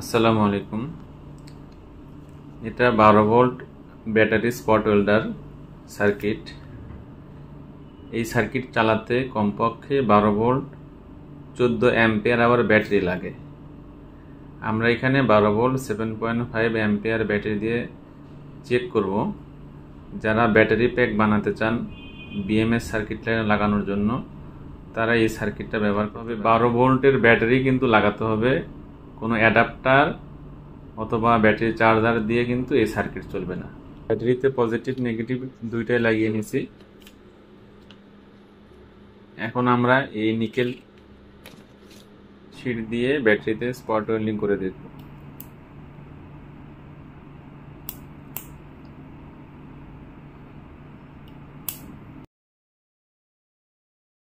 আসসালামু আলাইকুম। এটা 12 volt battery spot welder circuit. এই সার্কিট চালাতে কমপক্ষে 12 ভোল্ট 14 অ্যাম্পিয়ার আওয়ার ব্যাটারি লাগে। আমরা এখানে 12 ভোল্ট 7.5 অ্যাম্পিয়ার ব্যাটারি দিয়ে চেক করব। যারা ব্যাটারি প্যাক বানাতে চান বিএমএস সার্কিট লাগানোর জন্য, তারা এই সার্কিটটা ব্যবহার করবে। 12 ভোল্টের ব্যাটারি কিন্তু লাগাতে হবে, কোনো অ্যাডাপ্টার অথবা ব্যাটারি চার্জার দিয়ে কিন্তু এই সার্কিট চলবে না। ব্যাটারিতে পজিটিভ নেগেটিভ দুইটাই লাগিয়ে নিয়েছি। এখন আমরা এই নিকেল শিট দিয়ে ব্যাটারিতে স্পট ওয়েল্ডিং করে দেখব।